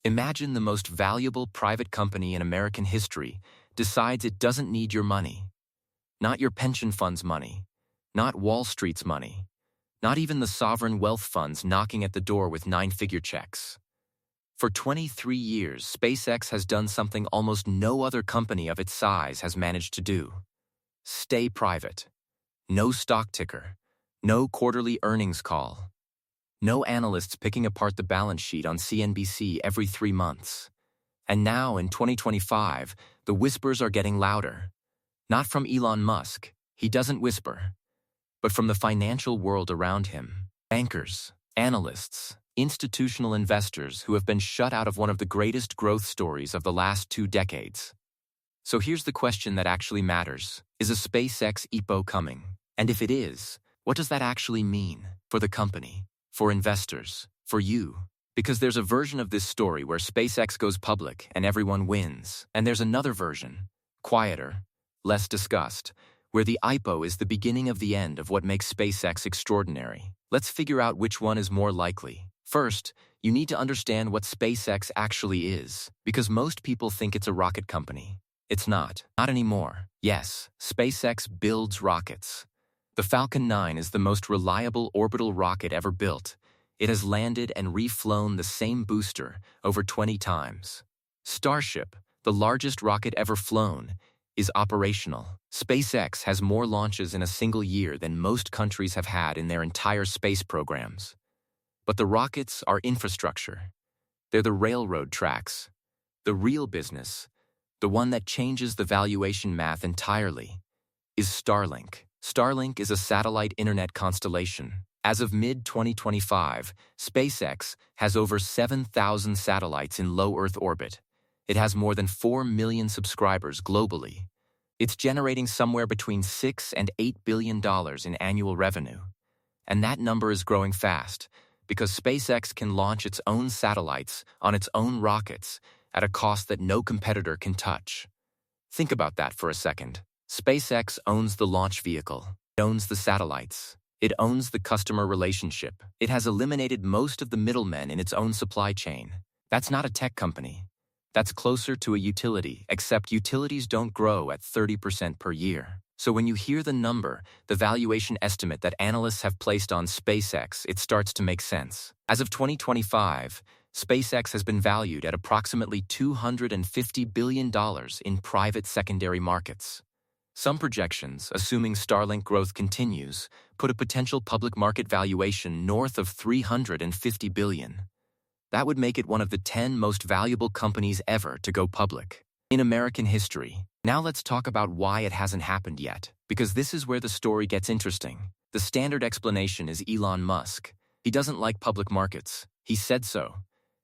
Imagine the most valuable private company in American history decides it doesn't need your money. Not your pension fund's money. Not Wall Street's money. Not even the sovereign wealth funds knocking at the door with nine-figure checks. For 23 years, SpaceX has done something almost no other company of its size has managed to do. Stay private. No stock ticker. No quarterly earnings call. No analysts picking apart the balance sheet on CNBC every 3 months. And now, in 2025, the whispers are getting louder. Not from Elon Musk, he doesn't whisper, but from the financial world around him. Bankers, analysts, institutional investors who have been shut out of one of the greatest growth stories of the last 2 decades. So here's the question that actually matters. Is a SpaceX IPO coming? And if it is, what does that actually mean for the company, for investors, for you? Because there's a version of this story where SpaceX goes public and everyone wins. And there's another version, quieter, less discussed, where the IPO is the beginning of the end of what makes SpaceX extraordinary. Let's figure out which one is more likely. First, you need to understand what SpaceX actually is, because most people think it's a rocket company. It's not. Not anymore. Yes, SpaceX builds rockets. The Falcon 9 is the most reliable orbital rocket ever built. It has landed and reflown the same booster over 20 times. Starship, the largest rocket ever flown, is operational. SpaceX has more launches in a single year than most countries have had in their entire space programs. But the rockets are infrastructure. They're the railroad tracks. The real business, the one that changes the valuation math entirely, is Starlink. Starlink is a satellite internet constellation. As of mid-2025, SpaceX has over 7,000 satellites in low Earth orbit. It has more than 4 million subscribers globally. It's generating somewhere between $6 and $8 billion in annual revenue. And that number is growing fast, because SpaceX can launch its own satellites on its own rockets at a cost that no competitor can touch. Think about that for a second. SpaceX owns the launch vehicle. It owns the satellites. It owns the customer relationship. It has eliminated most of the middlemen in its own supply chain. That's not a tech company. That's closer to a utility, except utilities don't grow at 30% per year. So when you hear the number, the valuation estimate that analysts have placed on SpaceX, it starts to make sense. As of 2025, SpaceX has been valued at approximately $250 billion in private secondary markets. Some projections, assuming Starlink growth continues, put a potential public market valuation north of $350 billion. That would make it one of the 10 most valuable companies ever to go public in American history. Now let's talk about why it hasn't happened yet, because this is where the story gets interesting. The standard explanation is Elon Musk. He doesn't like public markets. He said so.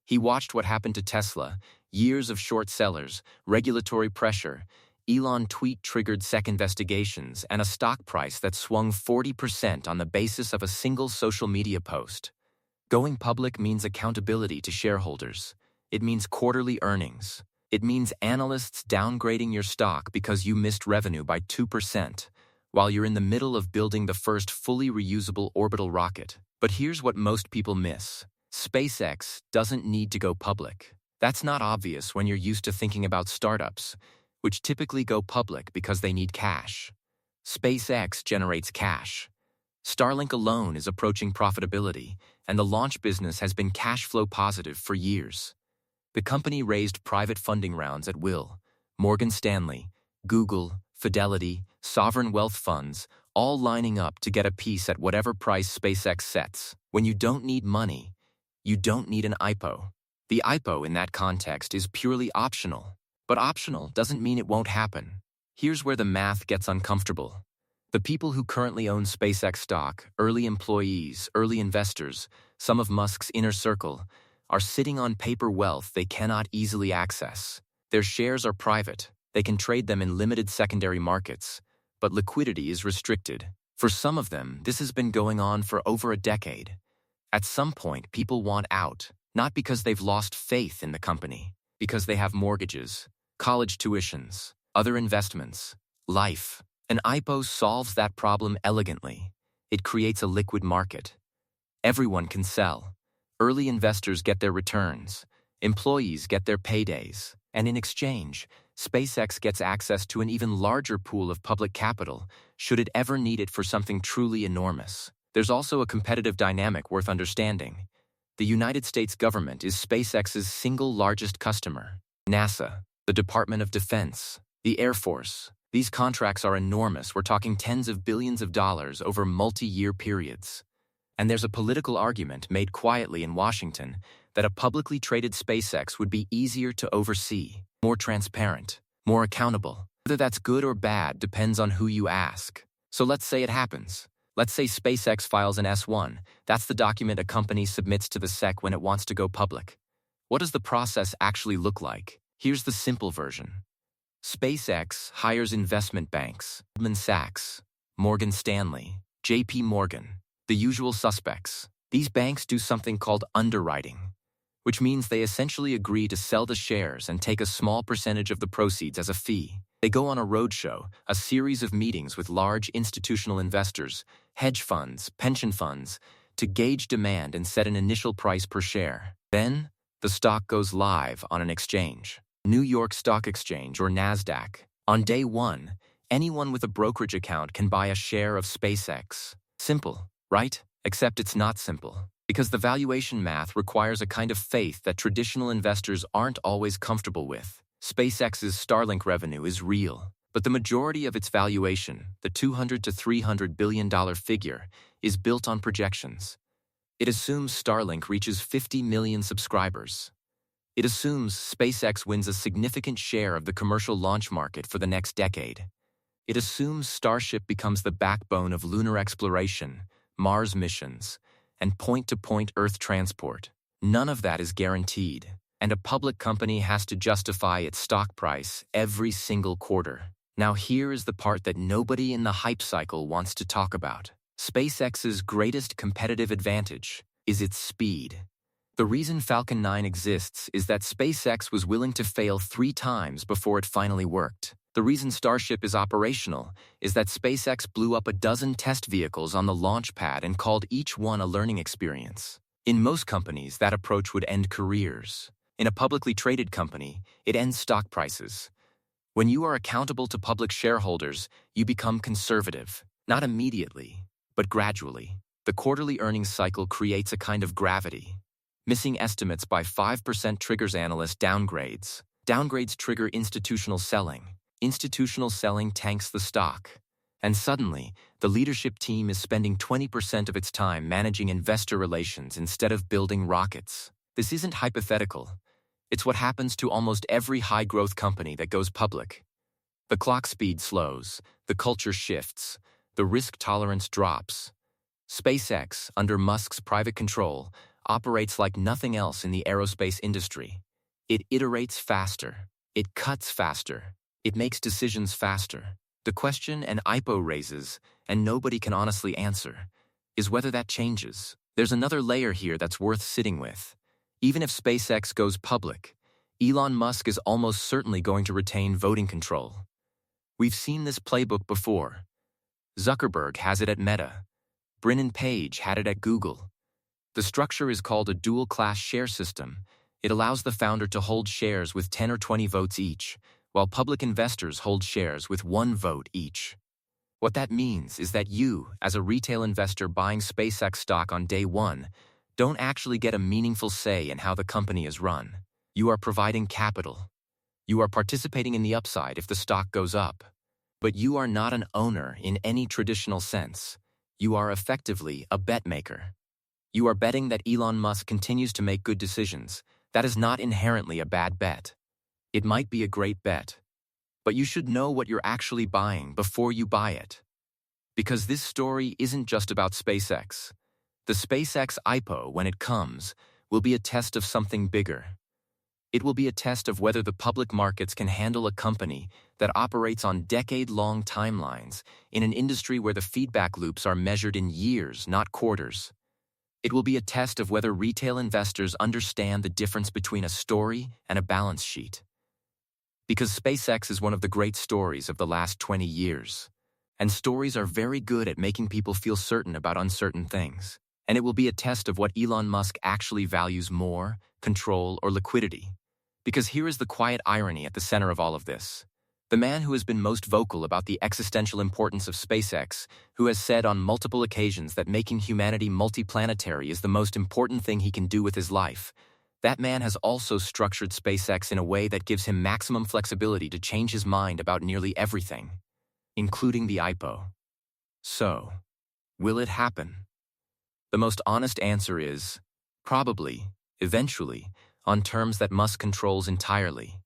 He watched what happened to Tesla, years of short sellers, regulatory pressure, Elon tweet-triggered SEC investigations, and a stock price that swung 40% on the basis of a single social media post. Going public means accountability to shareholders. It means quarterly earnings. It means analysts downgrading your stock because you missed revenue by 2%, while you're in the middle of building the first fully reusable orbital rocket. But here's what most people miss. SpaceX doesn't need to go public. That's not obvious when you're used to thinking about startups, which typically go public because they need cash. SpaceX generates cash. Starlink alone is approaching profitability, and the launch business has been cash flow positive for years. The company raised private funding rounds at will. Morgan Stanley, Google, Fidelity, sovereign wealth funds, all lining up to get a piece at whatever price SpaceX sets. When you don't need money, you don't need an IPO. The IPO in that context is purely optional. But optional doesn't mean it won't happen. Here's where the math gets uncomfortable. The people who currently own SpaceX stock, early employees, early investors, some of Musk's inner circle, are sitting on paper wealth they cannot easily access. Their shares are private. They can trade them in limited secondary markets, but liquidity is restricted. For some of them, this has been going on for over a decade. At some point, people want out, not because they've lost faith in the company, because they have mortgages, college tuitions, other investments, life. An IPO solves that problem elegantly. It creates a liquid market. Everyone can sell. Early investors get their returns. Employees get their paydays, and in exchange, SpaceX gets access to an even larger pool of public capital should it ever need it for something truly enormous. There's also a competitive dynamic worth understanding. The United States government is SpaceX's single largest customer. NASA, the Department of Defense, the Air Force. These contracts are enormous. We're talking tens of billions of dollars over multi-year periods. And there's a political argument made quietly in Washington that a publicly traded SpaceX would be easier to oversee, more transparent, more accountable. Whether that's good or bad depends on who you ask. So let's say it happens. Let's say SpaceX files an S-1. That's the document a company submits to the SEC when it wants to go public. What does the process actually look like? Here's the simple version. SpaceX hires investment banks, Goldman Sachs, Morgan Stanley, JP Morgan, the usual suspects. These banks do something called underwriting, which means they essentially agree to sell the shares and take a small percentage of the proceeds as a fee. They go on a roadshow, a series of meetings with large institutional investors, hedge funds, pension funds, to gauge demand and set an initial price per share. Then, the stock goes live on an exchange, New York Stock Exchange or NASDAQ. On day one, anyone with a brokerage account can buy a share of SpaceX. Simple, right? Except it's not simple. Because the valuation math requires a kind of faith that traditional investors aren't always comfortable with. SpaceX's Starlink revenue is real, but the majority of its valuation, the $200 to $300 billion figure, is built on projections. It assumes Starlink reaches 50 million subscribers. It assumes SpaceX wins a significant share of the commercial launch market for the next decade. It assumes Starship becomes the backbone of lunar exploration, Mars missions, and point-to-point Earth transport. None of that is guaranteed, and a public company has to justify its stock price every single quarter. Now here is the part that nobody in the hype cycle wants to talk about. SpaceX's greatest competitive advantage is its speed. The reason Falcon 9 exists is that SpaceX was willing to fail 3 times before it finally worked. The reason Starship is operational is that SpaceX blew up a dozen test vehicles on the launch pad and called each one a learning experience. In most companies, that approach would end careers. In a publicly traded company, it ends stock prices. When you are accountable to public shareholders, you become conservative. Not immediately, but gradually. The quarterly earnings cycle creates a kind of gravity. Missing estimates by 5% triggers analyst downgrades. Downgrades trigger institutional selling. Institutional selling tanks the stock. And suddenly, the leadership team is spending 20% of its time managing investor relations instead of building rockets. This isn't hypothetical. It's what happens to almost every high-growth company that goes public. The clock speed slows, the culture shifts, the risk tolerance drops. SpaceX, under Musk's private control, operates like nothing else in the aerospace industry. It iterates faster. It cuts faster. It makes decisions faster. The question an IPO raises, and nobody can honestly answer, is whether that changes. There's another layer here that's worth sitting with. Even if SpaceX goes public, Elon Musk is almost certainly going to retain voting control. We've seen this playbook before. Zuckerberg has it at Meta. Brin Page had it at Google. The structure is called a dual-class share system. It allows the founder to hold shares with 10 or 20 votes each, while public investors hold shares with 1 vote each. What that means is that you, as a retail investor buying SpaceX stock on day one, don't actually get a meaningful say in how the company is run. You are providing capital. You are participating in the upside if the stock goes up. But you are not an owner in any traditional sense. You are effectively a bet maker. You are betting that Elon Musk continues to make good decisions. That is not inherently a bad bet. It might be a great bet. But you should know what you're actually buying before you buy it. Because this story isn't just about SpaceX. The SpaceX IPO, when it comes, will be a test of something bigger. It will be a test of whether the public markets can handle a company that operates on decade-long timelines in an industry where the feedback loops are measured in years, not quarters. It will be a test of whether retail investors understand the difference between a story and a balance sheet. Because SpaceX is one of the great stories of the last 20 years. And stories are very good at making people feel certain about uncertain things. And it will be a test of what Elon Musk actually values more, control, or liquidity. Because here is the quiet irony at the center of all of this. The man who has been most vocal about the existential importance of SpaceX, who has said on multiple occasions that making humanity multiplanetary is the most important thing he can do with his life, that man has also structured SpaceX in a way that gives him maximum flexibility to change his mind about nearly everything, including the IPO. So, will it happen? The most honest answer is, probably, eventually, on terms that Musk controls entirely.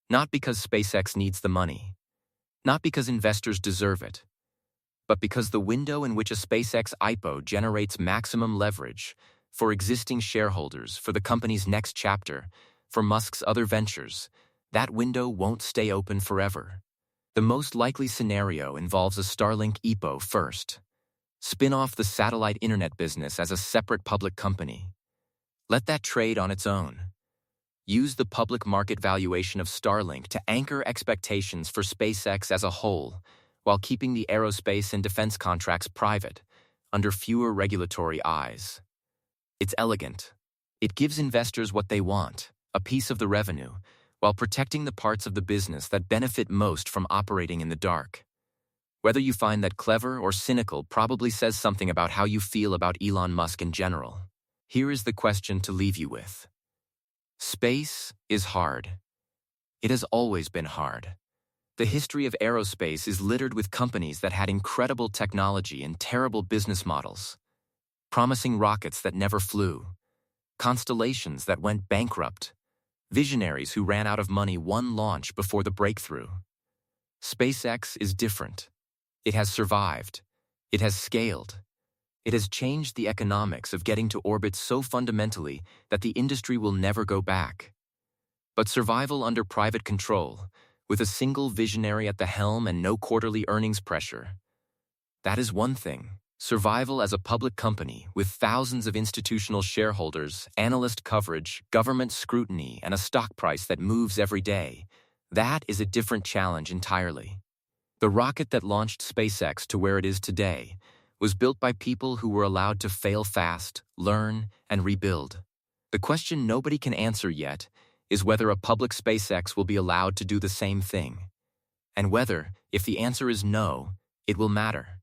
Not because SpaceX needs the money, not because investors deserve it, but because the window in which a SpaceX IPO generates maximum leverage for existing shareholders, for the company's next chapter, for Musk's other ventures, that window won't stay open forever. The most likely scenario involves a Starlink IPO first. Spin off the satellite internet business as a separate public company. Let that trade on its own. Use the public market valuation of Starlink to anchor expectations for SpaceX as a whole, while keeping the aerospace and defense contracts private, under fewer regulatory eyes. It's elegant. It gives investors what they want, a piece of the revenue, while protecting the parts of the business that benefit most from operating in the dark. Whether you find that clever or cynical probably says something about how you feel about Elon Musk in general. Here is the question to leave you with. Space is hard. It has always been hard. The history of aerospace is littered with companies that had incredible technology and terrible business models. Promising rockets that never flew. Constellations that went bankrupt. Visionaries who ran out of money one launch before the breakthrough. SpaceX is different. It has survived. It has scaled. It has changed the economics of getting to orbit so fundamentally that the industry will never go back. But survival under private control, with a single visionary at the helm and no quarterly earnings pressure, that is one thing. Survival as a public company with thousands of institutional shareholders, analyst coverage, government scrutiny, and a stock price that moves every day, that is a different challenge entirely. The rocket that launched SpaceX to where it is today was built by people who were allowed to fail fast, learn, and rebuild. The question nobody can answer yet is whether a public SpaceX will be allowed to do the same thing, and whether, if the answer is no, it will matter.